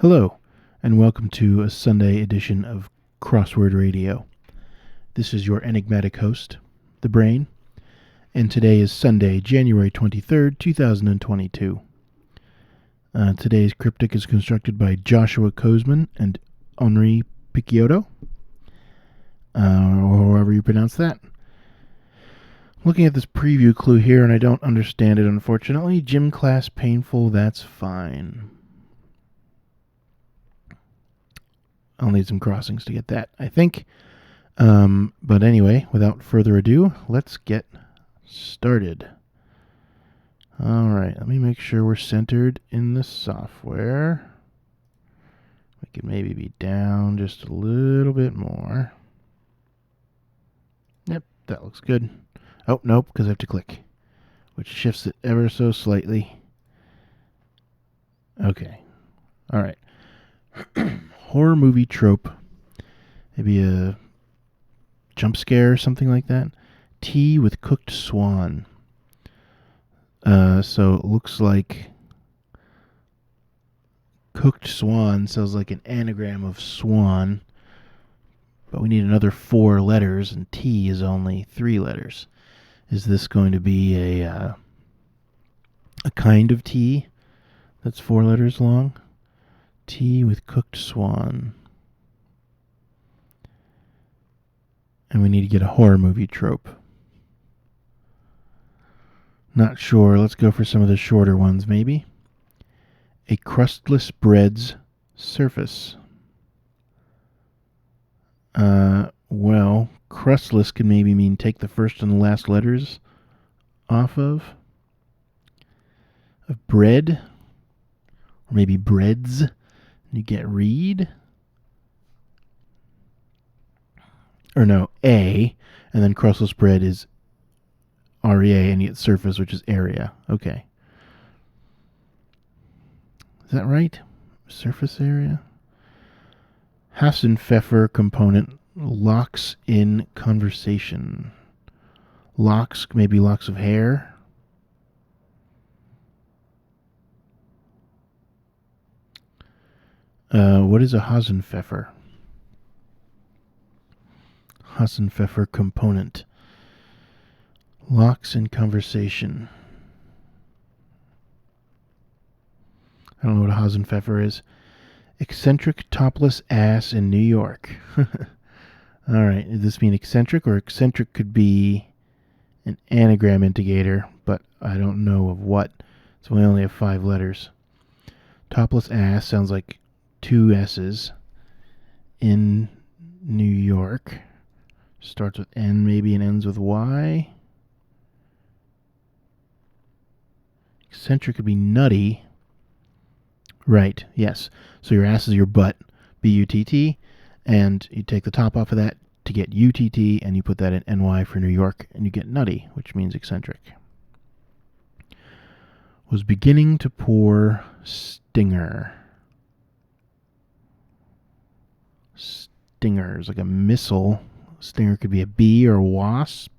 Hello, and welcome to a Sunday edition of Crossword Radio. This is your enigmatic host, The Brain, and today is Sunday, January 23rd, 2022. Today's cryptic is constructed by Joshua Kozman and Henri Picciotto, or however you pronounce that. Looking at this preview clue here, and I don't understand it, unfortunately. Gym class painful, that's fine. I'll need some crossings to get that, I think. But anyway, without further ado, let's get started. Alright, let me make sure we're centered in the software. We could maybe be down just a little bit more. Yep, that looks good. Oh, nope, because I have to click, which shifts it ever so slightly. Okay. Alright. Horror movie trope. Maybe a jump scare or something like that. Tea with cooked swan. So it looks like cooked swan sounds like an anagram of swan. But we need another 4 letters, and T is only 3 letters. Is this going to be a kind of tea that's 4 letters long? Tea with cooked swan. And we need to get a horror movie trope. Not sure. Let's go for some of the shorter ones, maybe. A crustless bread's surface. Well, crustless can maybe mean take the first and the last letters off of bread. Or maybe breads. You get read. Or no, A, and then crustless bread is REA, and you get surface, which is area. Okay. Is that right? Surface area? Hassenpfeffer component locks in conversation. Locks, maybe locks of hair. What is a Hassenpfeffer? Hassenpfeffer component. Locks in conversation. I don't know what a Hassenpfeffer is. Eccentric topless ass in New York. Alright, does this mean eccentric, or eccentric could be an anagram indicator, but I don't know of what. So we only have 5 letters. Topless ass sounds like 2 S's. In New York. Starts with N maybe and ends with Y. Eccentric could be nutty. Right, yes. So your ass is your butt, B-U-T-T, and you take the top off of that to get U-T-T, and you put that in N-Y for New York, and you get nutty, which means eccentric. Was beginning to pour stinger. Stinger is like a missile. Stinger could be a bee or a wasp.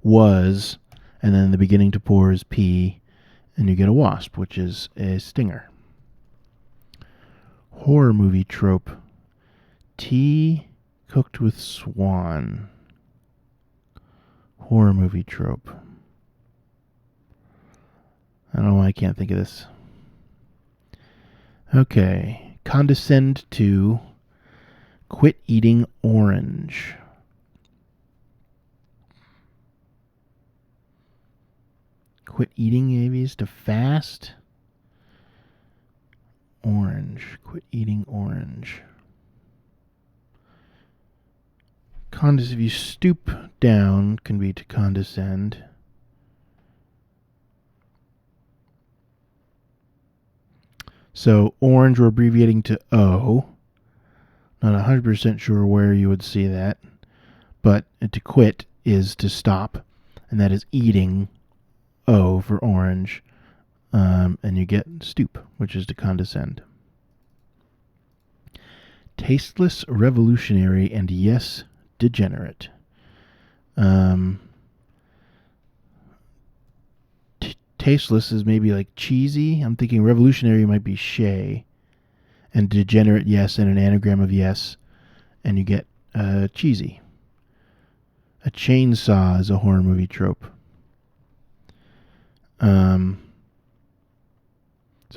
Was, and then the beginning to pour is P, and you get a wasp, which is a stinger. Horror movie trope. Tea cooked with swan. Horror movie trope. I don't know why I can't think of this. Okay. Condescend to quit eating orange. Quit eating maybe is to fast. Orange. Quit eating orange. If you stoop down, can be to condescend. So orange we're abbreviating to O. Not 100% sure where you would see that. But to quit is to stop. And that is eating O for orange. And you get stoop, which is to condescend. Tasteless, revolutionary, and yes, degenerate. Tasteless is maybe like cheesy. I'm thinking revolutionary might be Shay. and degenerate yes, and an anagram of yes, and you get cheesy. A chainsaw is a horror movie trope. So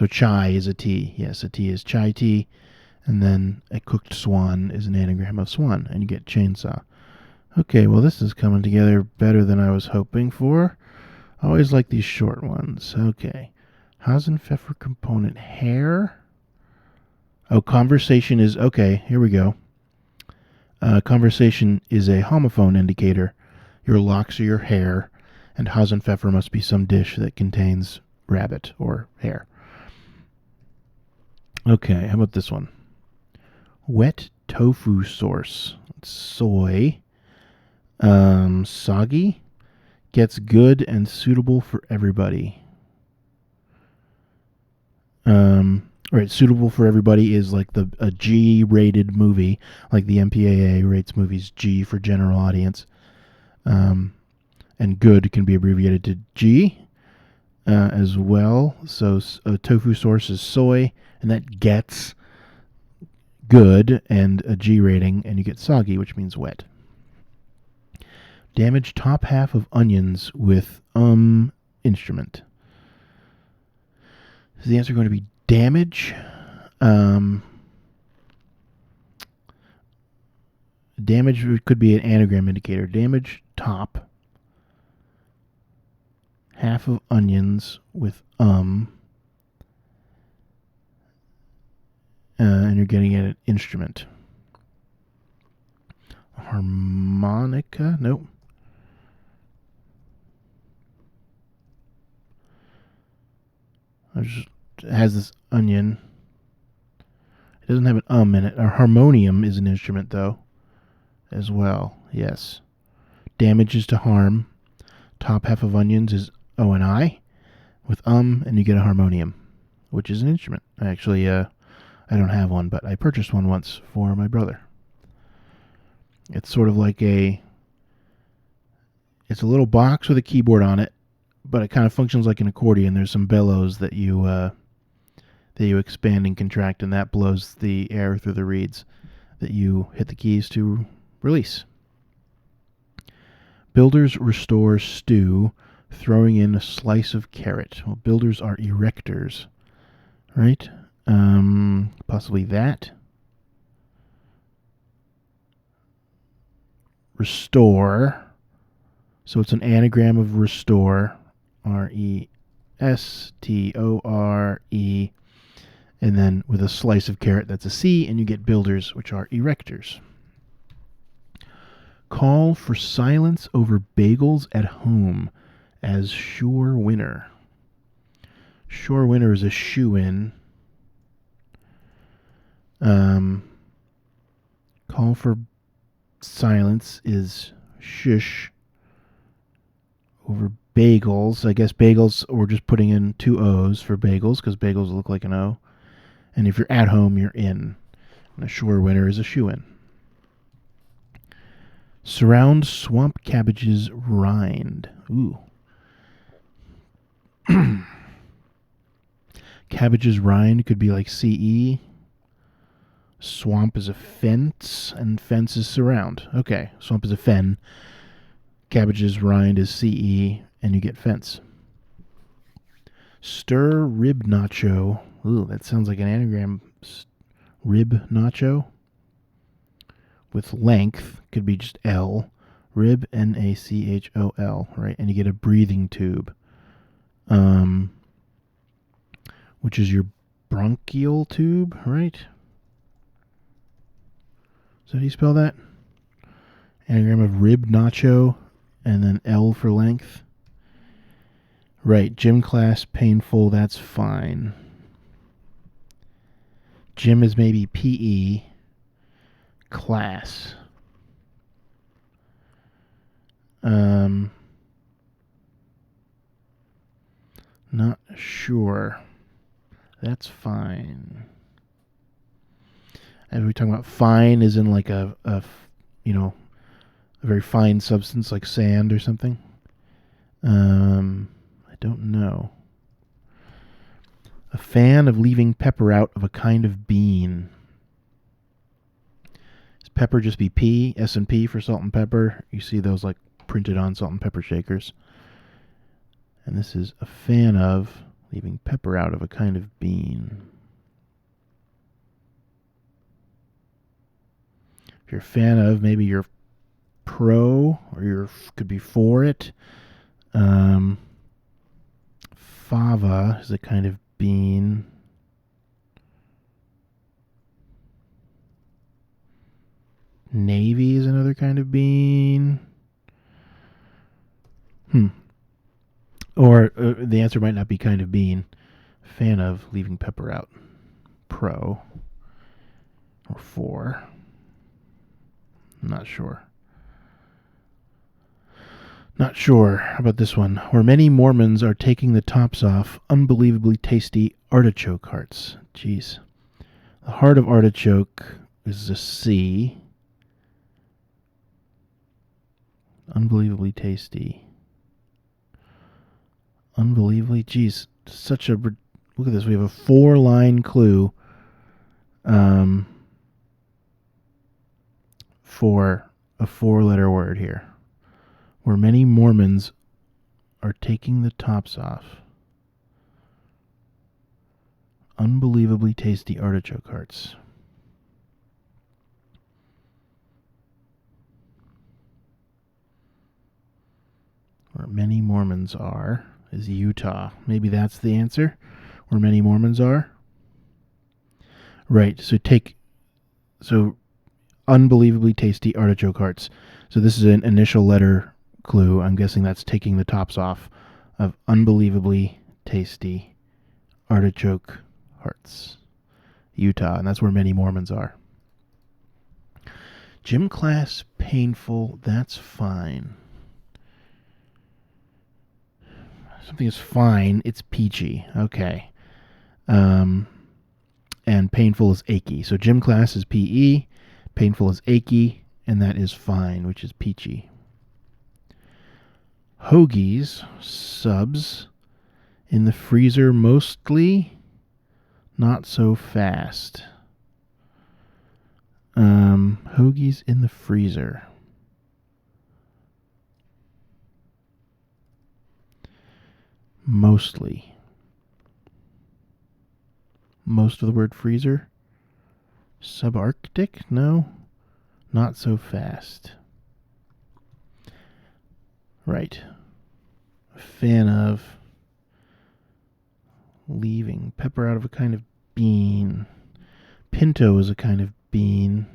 chai is a tea. Yes, a tea is chai tea. And then a cooked swan is an anagram of swan, and you get chainsaw. Okay, well, this is coming together better than I was hoping for. I always like these short ones. Okay. Hasenpfeffer component hair. Oh, conversation is... Okay, here we go. Conversation is a homophone indicator. Your locks are your hair, and Hasenpfeffer must be some dish that contains rabbit or hare. Okay, how about this one? Wet tofu source. Soy. Soggy. Gets good and suitable for everybody. Right, suitable for everybody is like a G-rated movie, like the MPAA rates movies G for general audience. And good can be abbreviated to G as well. So a tofu source is soy, and that gets good and a G rating, and you get soggy, which means wet. Damage top half of onions with instrument. Is the answer going to be damage? Damage could be an anagram indicator. Damage top half of onions with and you're getting at an instrument. Harmonica? Nope. It has this onion. It doesn't have an in it. A harmonium is an instrument, though, as well. Yes. Damage is to harm. Top half of onions is O and I with and you get a harmonium, which is an instrument. Actually, I don't have one, but I purchased one once for my brother. It's sort of like it's a little box with a keyboard on it, but it kind of functions like an accordion. There's some bellows that you expand and contract, and that blows the air through the reeds that you hit the keys to release. Builders restore stew, throwing in a slice of carrot. Well, builders are erectors, right? Possibly that. Restore. So it's an anagram of restore. R-E-S-T-O-R-E. And then with a slice of carrot, that's a C, and you get builders, which are erectors. Call for silence over bagels at home as sure winner. Sure winner is a shoe-in. Call for silence is shush over bagels. I guess bagels, we're just putting in two O's for bagels because bagels look like an O. And if you're at home, you're in. And a sure winner is a shoe-in. Surround swamp cabbage's rind. Ooh. Cabbage's rind could be like CE. Swamp is a fence, and fence is surround. Okay, swamp is a fen. Cabbage's rind is CE, and you get fence. Stir rib nacho. Ooh, that sounds like an anagram. Rib nacho. With length, could be just L. Rib, N-A-C-H-O-L, right? And you get a breathing tube. Which is your bronchial tube, right? So how do you spell that? Anagram of rib nacho, and then L for length. Right, gym class, painful, that's fine. Gym is maybe PE. Class. Not sure. That's fine. Are we talking about fine as in like a very fine substance like sand or something? I don't know. A fan of leaving pepper out of a kind of bean. Does pepper just be P, S&P for salt and pepper? You see those like printed on salt and pepper shakers. And this is a fan of leaving pepper out of a kind of bean. If you're a fan of, maybe you're pro, or you could be for it. Fava is a kind of bean. Navy is another kind of bean. Or the answer might not be kind of bean. Fan of leaving pepper out. Pro. Or for. Not sure. Not sure. How about this one? Where many Mormons are taking the tops off unbelievably tasty artichoke hearts. Jeez. The heart of artichoke is a C. Unbelievably tasty. Unbelievably, geez, such a, look at this, we have a 4-line clue for a 4-letter word here. Where many Mormons are taking the tops off. Unbelievably tasty artichoke hearts. Where many Mormons are is Utah. Maybe that's the answer. Where many Mormons are. Right. So unbelievably tasty artichoke hearts. So this is an initial letter clue. I'm guessing that's taking the tops off of unbelievably tasty artichoke hearts. Utah, and that's where many Mormons are. Gym class painful. That's fine. Something is fine, it's peachy. Okay. And painful is achy. So gym class is PE, painful is achy, and that is fine, which is peachy. Hoagies, subs, in the freezer mostly, not so fast. Hoagies in the freezer. Mostly. Most of the word freezer. Subarctic? No. Not so fast. Right. A fan of leaving pepper out of a kind of bean. Pinto is a kind of bean.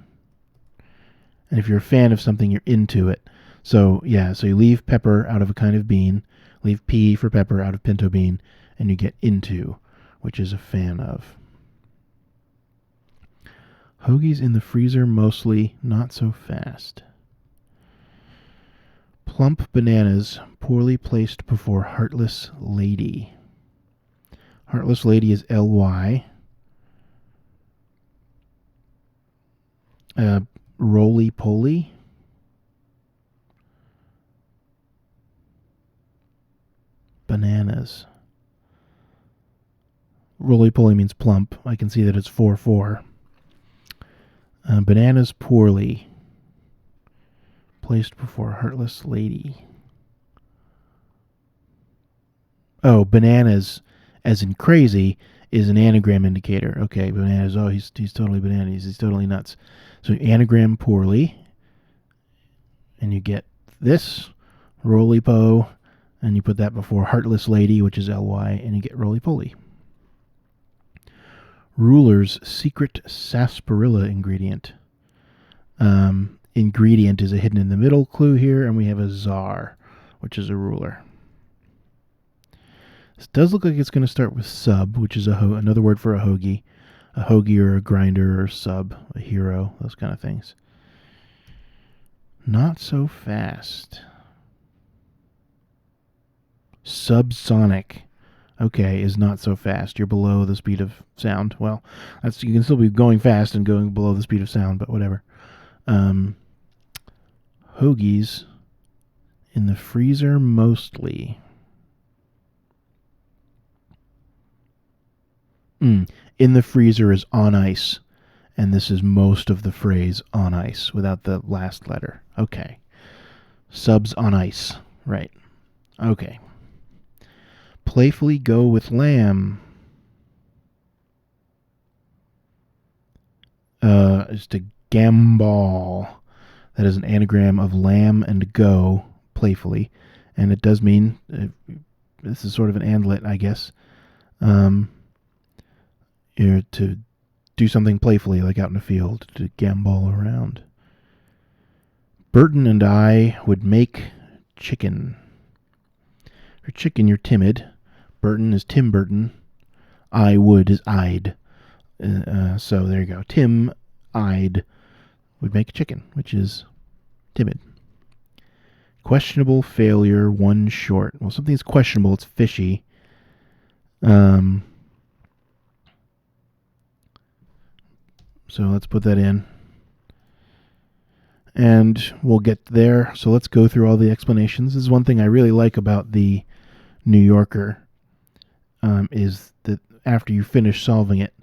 And if you're a fan of something, you're into it. So, yeah, so you leave pepper out of a kind of bean, leave P for pepper out of pinto bean, and you get into, which is a fan of. Hoagies in the freezer mostly, not so fast. Plump bananas poorly placed before heartless lady. Heartless lady is LY. Roly-poly. Bananas. Roly-poly means plump. I can see that it's 4-4. Bananas poorly placed before heartless lady. Oh, bananas, as in crazy, is an anagram indicator. Okay, bananas. Oh, he's totally bananas. He's totally nuts. So anagram poorly, and you get this roly-po, and you put that before heartless lady, which is LY, and you get roly-poly. Ruler's secret sarsaparilla ingredient. Ingredient is a hidden in the middle clue here, and we have a czar, which is a ruler. This does look like it's going to start with sub, which is another word for a hoagie or a grinder or sub, a hero, those kind of things. Not so fast. Subsonic. Okay, is not so fast. You're below the speed of sound. Well, you can still be going fast and going below the speed of sound, but whatever. Hoagies in the freezer mostly. In the freezer is on ice, and this is most of the phrase on ice without the last letter. Okay. Subs on ice. Right. Okay. Playfully go with lamb. Is to gambol. That is an anagram of lamb and go, playfully. And it does mean, this is sort of an andlet, I guess, to do something playfully, like out in the field, to gambol around. Burton and I would make chicken. For chicken, you're timid. Burton is Tim Burton. I would is I'd. So there you go. Tim, I'd would make chicken, which is timid. Questionable failure, one short. Well, something's questionable. It's fishy. So let's put that in. And we'll get there. So let's go through all the explanations. This is one thing I really like about the New Yorker, is that after you finish solving it,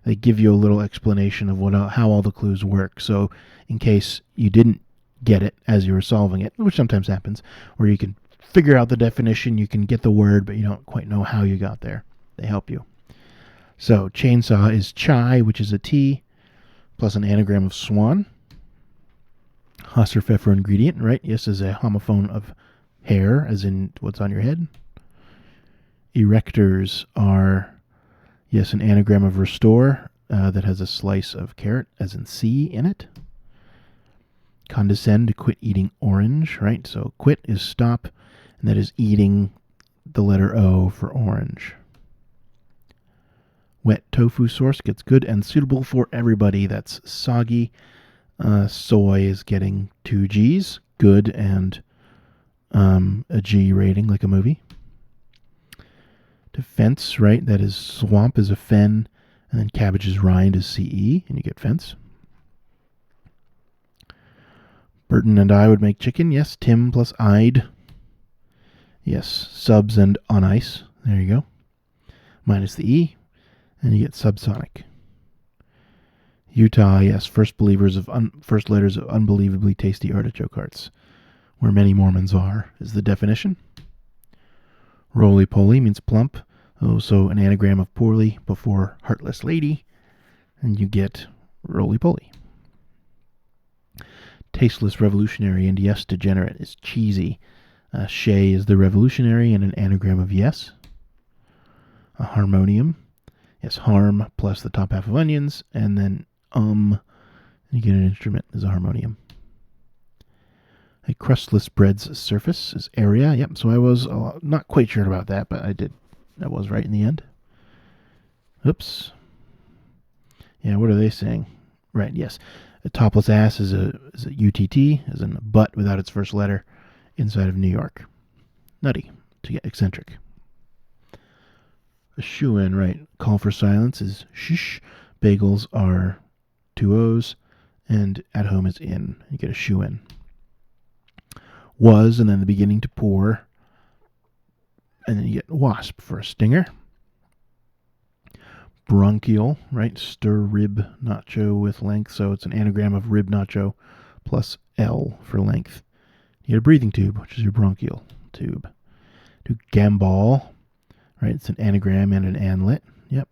they give you a little explanation of how all the clues work. So in case you didn't get it as you were solving it, which sometimes happens, or you can figure out the definition, you can get the word, but you don't quite know how you got there. They help you. So chainsaw is chai, which is a T, plus an anagram of swan. Hasserpfeffer ingredient, right? Yes, is a homophone of hair, as in what's on your head. Erectors are, yes, an anagram of restore, that has a slice of carrot, as in C, in it. Condescend, to quit eating orange, right? So quit is stop, and that is eating the letter O for orange. Wet tofu source gets good and suitable for everybody. That's soggy. Soy is getting 2 G's, good, and a G rating, like a movie. Defense, right? That is swamp is a fen, and then cabbage's rind is CE, and you get fence. Burton and I would make chicken. Yes, Tim plus I'd. Yes, subs and on ice. There you go. Minus the E, and you get subsonic. Utah, yes, first letters of unbelievably tasty artichoke hearts, where many Mormons are, is the definition. Roly-poly means plump, so an anagram of poorly before heartless lady, and you get roly-poly. Tasteless revolutionary, and yes, degenerate is cheesy. Shay is the revolutionary, and an anagram of yes. A harmonium, yes, harm plus the top half of onions, and then and you get an instrument as a harmonium. A crustless bread's surface is area. Yep, so I was not quite sure about that, but I was right in the end. Oops. Yeah, what are they saying? Right, yes. A topless ass is a UTT, as in a butt without its first letter, inside of New York. Nutty, to get eccentric. A shoe-in, right. Call for silence is shh. Bagels are 2 O's, and at home is in. You get a shoe-in. Was, and then the beginning to pour, and then you get wasp for a stinger. Bronchial, right? Stir rib nacho with length, so it's an anagram of rib nacho plus L for length. You get a breathing tube, which is your bronchial tube. To gambol, right? It's an anagram and an anlet. Yep.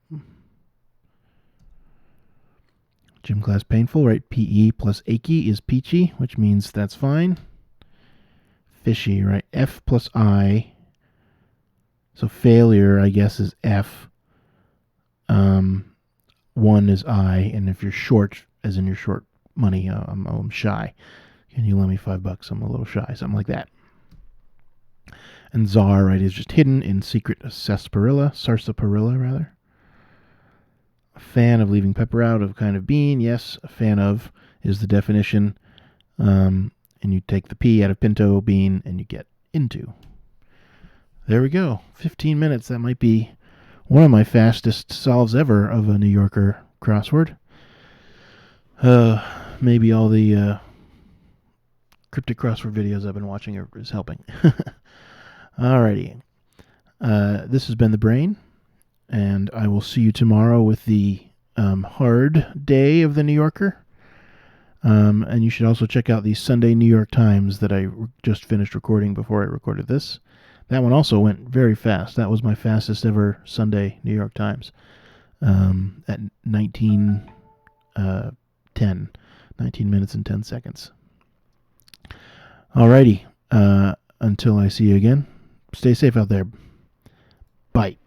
Gym class painful, right? PE plus achy is peachy, which means that's fine. Fishy, right? F plus I. So failure, I guess, is F. 1 is I, and if you're short, as in you're short money, I'm shy. Can you lend me $5? I'm a little shy, something like that. And czar, right, is just hidden in secret sarsaparilla, rather. A fan of leaving pepper out of kind of bean, yes. A fan of is the definition. And you take the P out of pinto, bean, and you get into. There we go. 15 minutes. That might be one of my fastest solves ever of a New Yorker crossword. Maybe all the cryptic crossword videos I've been watching is helping. Alrighty. This has been The Brain. and I will see you tomorrow with the hard day of the New Yorker. And you should also check out the Sunday New York Times that I just finished recording before I recorded this. That one also went very fast. That was my fastest ever Sunday New York Times at 19 minutes and 10 seconds. Alrighty. Until I see you again, stay safe out there. Bye.